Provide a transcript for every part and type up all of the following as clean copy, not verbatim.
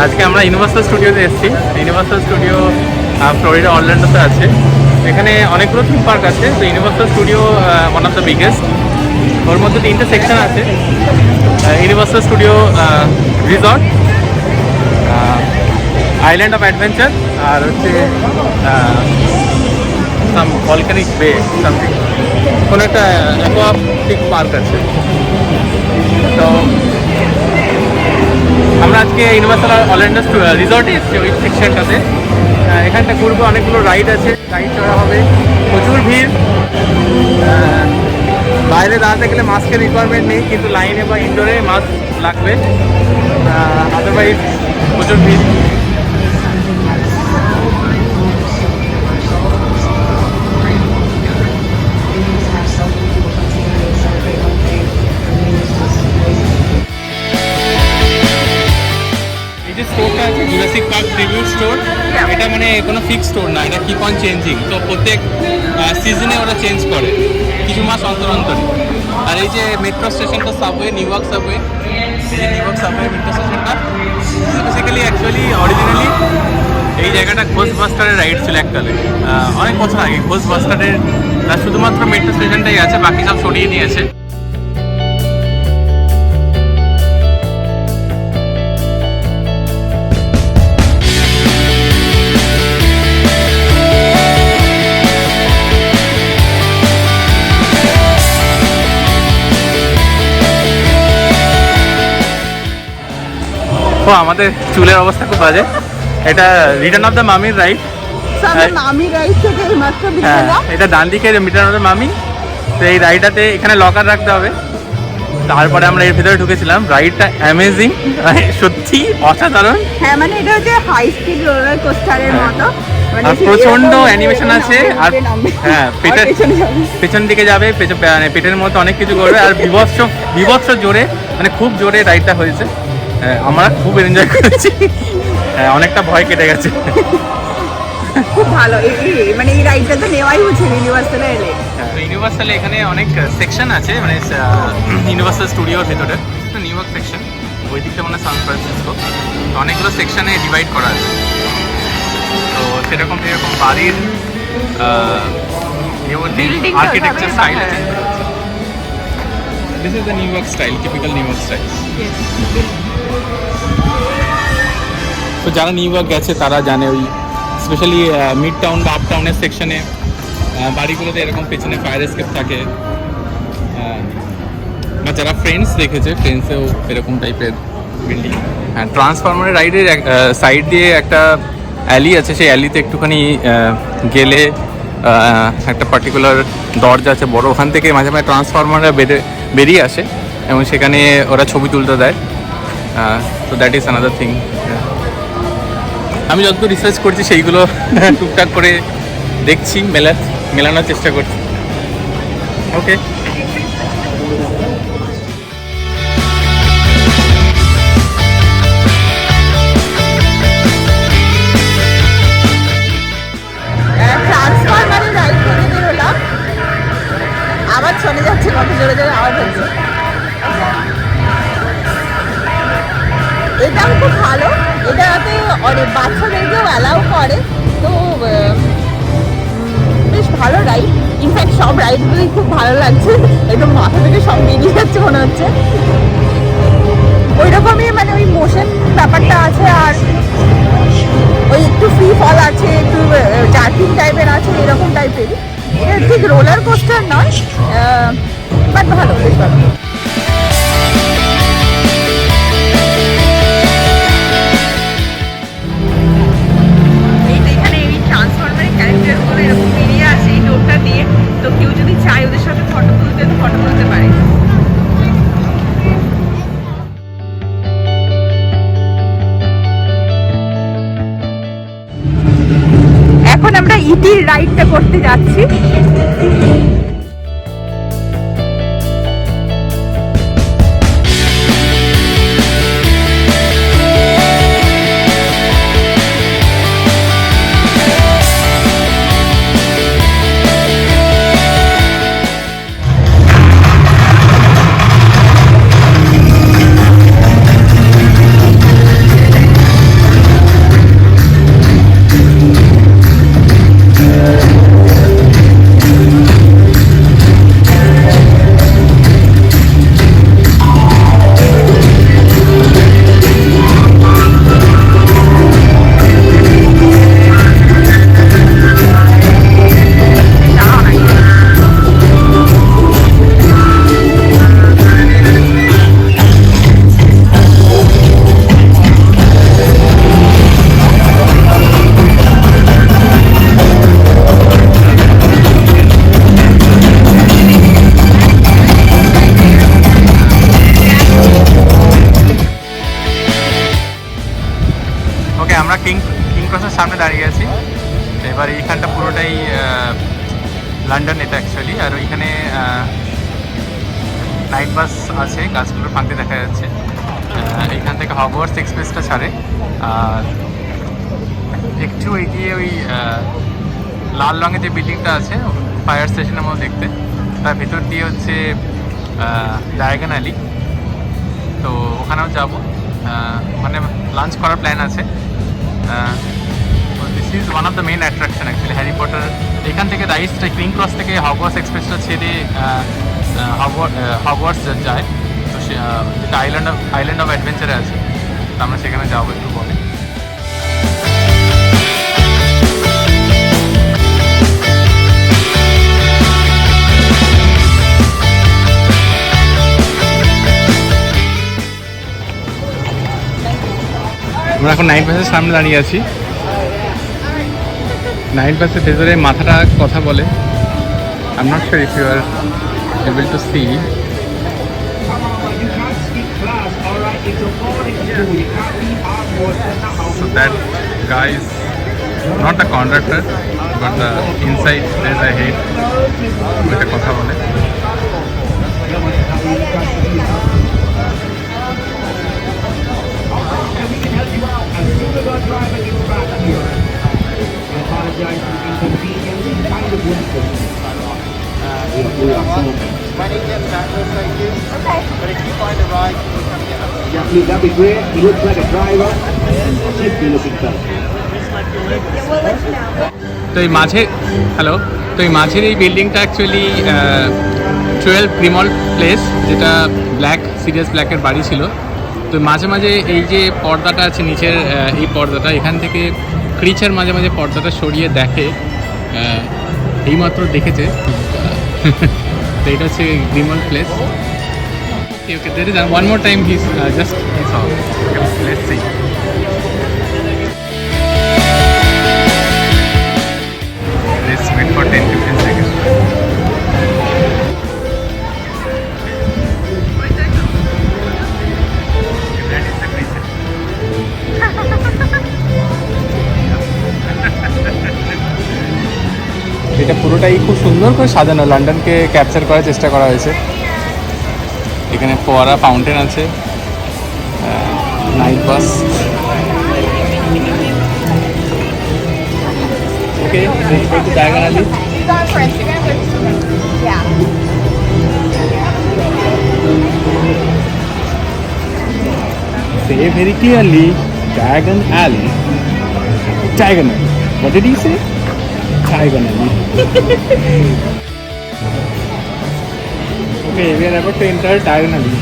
আজকে আমরা ইউনিভার্সাল স্টুডিওতে এসেছি। ইউনিভার্সাল স্টুডিও ফ্লোরিডা অরল্যান্ডোতে আছে। এখানে অনেকগুলো থিম পার্ক আছে। তো Universal Studio one of the biggest. ওর মধ্যে 3টে সেকশন আছে। Universal Studio resort, island of adventure, আর হচ্ছে সাম ভলকানিক বে সামথিং, কোনো একটা অ্যাকোয়াটিক পার্ক আছে। তো আমরা আজকে ইউনিভার্সাল অরল্যান্ডো রিসর্টে এসেছি ওই সেকশনটাতে। এখানটা ঘুরবো, অনেকগুলো রাইড আছে, রাইড চড়া হবে, প্রচুর ভিড়। বাইরে দাঁড়াতে গেলে মাস্কের রিকোয়ারমেন্ট নেই, কিন্তু লাইনে বা ইনডোরে মাস্ক লাগবে, আদারওয়াইজ প্রচুর ভিড়। স্টোরটা আছে জুরাসিক পার্ক প্রিভিউ স্টোর। এটা মানে কোনো ফিক্স স্টোর না, এটা কিপ অন চেঞ্জিং। তো প্রত্যেক সিজনে ওরা চেঞ্জ করে কিছু মাস অন্তর অন্তর। আর এই যে মেট্রো স্টেশনটা, সাবওয়ে, নিউ ইয়র্ক সাবওয়ে, এই যে নিউ ইয়র্ক সাবওয়ে মেট্রো স্টেশনটা বেসিক্যালি অ্যাকচুয়ালি অরিজিনালি এই জায়গাটা ঘোষবাস্টারের রাইড ছিল এককালে, অনেক বছর আগে। ঘোষবাস্টারের শুধুমাত্র মেট্রো স্টেশনটাই আছে, বাকি সব সরিয়ে নিয়েছে। ও আমাদের চুলের অবস্থা খুব বাজে। এটা রিটার্ন অফ দ্য মামির রাইড। হ্যাঁ, এটা ডান দিকে রিটার্ন অফ দ্য মামি। তো এই রাইডটাতে এখানে লকার রাখতে হবে। তারপরে আমরা এর ভিতরে ঢুকেছিলাম। রাইডটা অ্যামেজিং, সত্যি অসাধারণ। হ্যাঁ, মানে এটা হচ্ছে হাই স্পিড রোলার কোস্টারের মতো। আর প্রচন্ড অ্যানিমেশন আছে। আর হ্যাঁ, পেছন দিকে যাবে, পেটের মধ্যে অনেক কিছু করবে। আর বিভৎস জোরে, মানে খুব জোরে রাইডটা হয়েছে। আমরা খুব এনজয় করেছি। অনেকটা ভয় কেটে গেছে। খুব ভালো, মানে এই রাইডটা তো নেওয়াই উচিত ইউনিভার্সালে এলে। ইউনিভার্সালে এখানে অনেক সেকশন আছে, মানে ইউনিভার্সাল স্টুডিওর ভেতরে নিউ ইয়র্ক সেকশন, ওই দিকটা মানে সান ফ্রান্সিসকো। তো অনেকগুলো সেকশনে ডিভাইড করা আছে। তো সেরকম বাড়ির আর্কিটেকচার স্টাইল আছে। This is the new York style, typical new York style. তো যারা নিউ ইয়র্ক গেছে তারা জানে, ওই স্পেশালি মিড টাউন বা আপ টাউনের সেকশনে বাড়িগুলোতে এরকম পেছনে ফায়ার এসকেপ থাকে। বা যারা ফ্রেন্ডস দেখেছে, ফ্রেন্ডসেও এরকম টাইপের বিল্ডিং। হ্যাঁ, ট্রান্সফরমারের রাইডের সাইড দিয়ে একটা অ্যালি আছে। সেই অ্যালিতে একটুখানি গেলে একটা পার্টিকুলার দরজা আছে বড়, ওখান থেকে মাঝে মাঝে ট্রান্সফরমাররা বেরিয়ে আসে এবং সেখানে ওরা ছবি তুলতে দেয়। তো দ্যাট ইজ অ্যানাদার থিং। আমি যতদূর রিসার্চ করছি সেইগুলো টুকটাক করে দেখছি, মেলানোর চেষ্টা করছি। ওকে, ট্রান্সফরমারের রাইড করে বেরোলাম, আবার চলে যাচ্ছে, কত জোরে জোরে আওয়াজ হচ্ছে। এটাও খুব ভালো, এটাতে অনেক বাচ্চাদেরকেও অ্যালাউ করে। তো বেশ ভালো রাইড। ইনফ্যাক্ট সব রাইডগুলোই খুব ভালো লাগছে, একদম মাথা থেকে সব বেরিয়ে যাচ্ছে মনে হচ্ছে। ওই রকমই মানে ওই মোশন ব্যাপারটা আছে, আর ওই একটু ফ্রি ফল আছে, একটু জার্কিং টাইপের আছে, এরকম টাইপেরই। এটা ঠিক রোলার কোস্টার নয়, বাট ভালো, বেশ ভালো। ক্যারেক্টারগুলো এরকম বেরিয়ে আসে এই ডোরটা দিয়ে। তো কেউ যদি চায় ওদের সাথে ফটো তুলতে, তো ফটো তুলতে পারে। এখন আমরা ইটির রাইডটা করতে যাচ্ছি। সামনে দাঁড়িয়ে আছি। এবার এইখানটা পুরোটাই লন্ডন এটা অ্যাকচুয়ালি। আর ওইখানে নাইট বাস আছে, গাছগুলোর ফাঁকে দেখা যাচ্ছে। এইখান থেকে হগওয়ার্টস এক্সপ্রেসটা ছাড়ে। আর একটু এগিয়ে ওই লাল রঙের যে বিল্ডিংটা আছে ফায়ার স্টেশনের মতো দেখতে, তার ভেতর দিয়ে হচ্ছে ডায়াগন অ্যালি। তো ওখানেও যাব, ওখানে লাঞ্চ করার প্ল্যান আছে। This is one of the main attraction actually Harry Potter. এখান থেকে রাইসটা কিং ক্রস থেকে হগওয়ার্টস এক্সপ্রেসটা ছেড়ে হগওয়ার্টস যায়। তো সে যেটা আইল্যান্ড অফ অ্যাডভেঞ্চারে আছে, তো আমরা সেখানে যাবো একটু পরে। আমরা এখন নাইট বাসের সামনে দাঁড়িয়ে আছি। নাইট বাসের ভেতরে মাথাটা কথা বলে। I am not sure if you are able to see. So that guy is not the conductor, but the inside there's a head. ওইটা কথা বলে। Yeah, please, that'd be great. He looks like a driver. Should be looking better. তো এই মাঝে মাঝের এই বিল্ডিংটা actually 12 গ্রিমল্ড place, যেটা সিরিয়াস ব্ল্যাকের বাড়ি ছিল। তো মাঝে মাঝে এই যে পর্দাটা আছে নিচের, এই পর্দাটা এখান থেকে ক্রিচার মাঝে মাঝে পর্দাটা সরিয়ে দেখে, এইমাত্র দেখেছে। তো এটা হচ্ছে গ্রিমল্ড place. Okay, there is one more time he saw. Okay, let's see. Let's wait for 10-15 seconds. That is the creature. এটা পুরোটাই খুব সুন্দর করে সাজানো, লন্ডনকে ক্যাপচার করার চেষ্টা করা হয়েছে। এখানে ফোয়ারা, ফাউন্টেন আছে, night bus. Okay, ডায়াগন alley. Say very clearly, Diagon Alley. Diagon Alley. What did he say? Diagon Alley. Okay, we are about to enter Diagon Alley.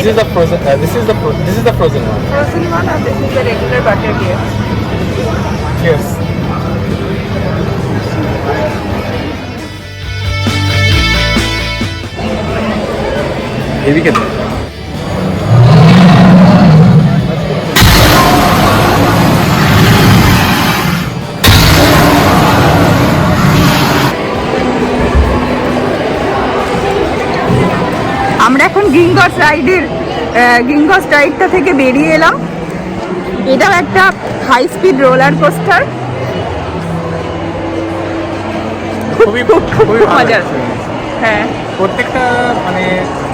This is the frozen. This is the frozen one. Frozen one, and this is the regular butter beer. Cheers. Heavy খেতে। আমরা এখন গ্রিনগস রাইডটা থেকে বেরিয়ে এলাম। এটাও একটা high speed roller coaster. খুবই খুব ভালো মজার। experience। হ্যাঁ, প্রত্যেকটা মানে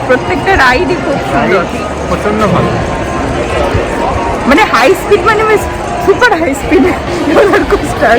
প্রত্যেকটা রাইডই খুব সুন্দর, প্রচন্ড ভালো। মানে হাই স্পিড, মানে super high speed roller coaster.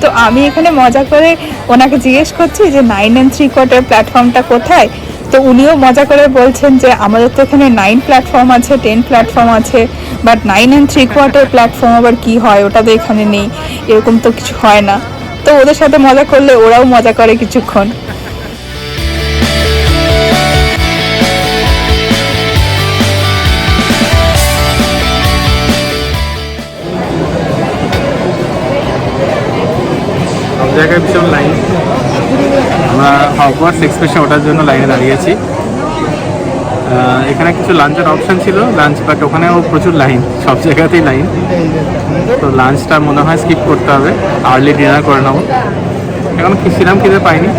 তো আমি এখানে মজা করে ওনাকে জিজ্ঞেস করছি যে 9 3/4 প্ল্যাটফর্মটা কোথায়। তো উনিও মজা করে বলছেন যে আমাদের তো এখানে 9 প্ল্যাটফর্ম আছে, 10 প্ল্যাটফর্ম আছে, বাট 9 3/4 প্ল্যাটফর্ম আবার কি হয় ওটা তো এখানে নেই, এরকম তো কিছু হয় না। তো ওদের সাথে মজা করলে ওরাও মজা করে কিছুক্ষণ। সব জায়গায় ভীষণ লাইন। আমরা হগওয়ার্টস এক্সপ্রেসে ওঠার জন্য লাইনে দাঁড়িয়েছি। এখানে কিছু লাঞ্চের অপশান ছিল, লাঞ্চ, বাট ওখানেও প্রচুর লাইন, সব জায়গাতেই লাইন। তো লাঞ্চটা মনে হয় স্কিপ করতে হবে, আর্লি ডিনার করে নেবো। এখন সেরকম খিদে পাইনি।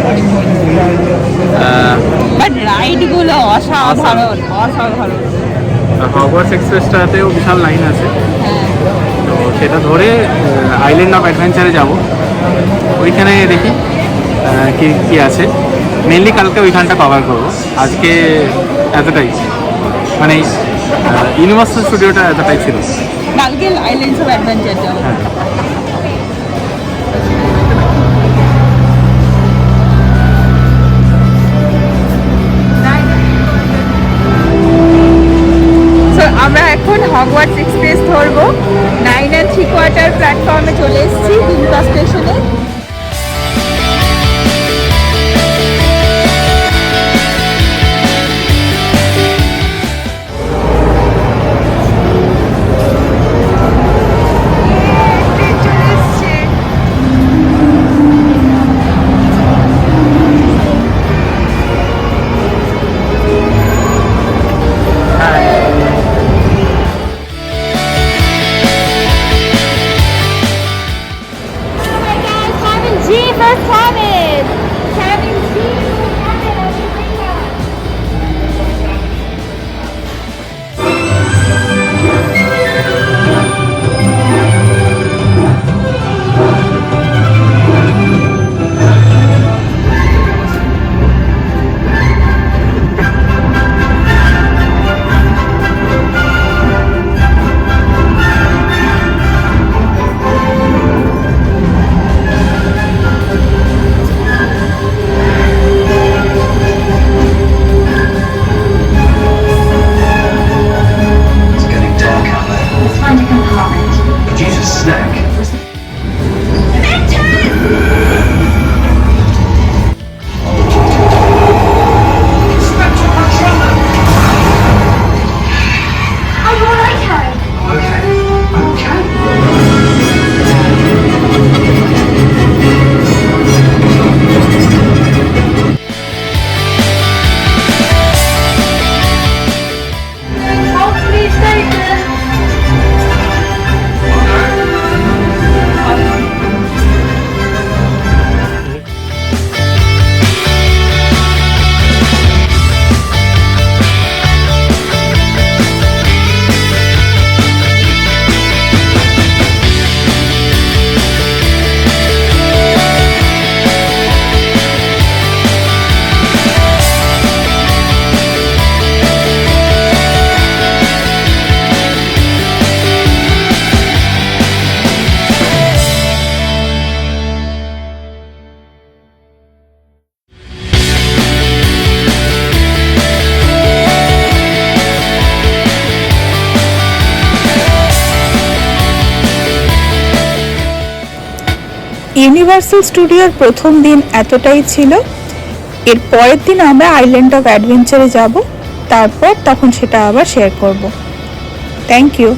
বাট রাইডগুলো অসাধারণ, অসাধারণ। হগওয়ার্টস এক্সপ্রেসটাতেও বিশাল লাইন আছে, তো সেটা ধরে আইল্যান্ড অফ অ্যাডভেঞ্চারে যাব। ওইখানে দেখি কি কি আছে। মেনলি কালকে ওইখানটা কভার করবো, আজকে এতটাই, মানে ইউনিভার্সাল স্টুডিওটা এতটাই ছিল। কালকে আইল্যান্ডস অফ অ্যাডভেঞ্চার যাবো। হ্যাঁ, So, আমরা এখন হগওয়ার্টস এক্সপ্রেস ধরবো। 9 3/4 প্ল্যাটফর্মে চলে এসেছি দুমকা স্টেশনে। Cabin G for cabin. Cabin G for cabin. It's getting dark out there. Let's find a compartment. Could use a snack. Are you alright, Harry? Okay. Oh, please take it. Universal স্টুডিওর প্রথম দিন এতটাই ছিল। এর পরের দিন আমরা island of অ্যাডভেঞ্চারে যাব। তারপর তখন সেটা আবার শেয়ার করব। Thank you.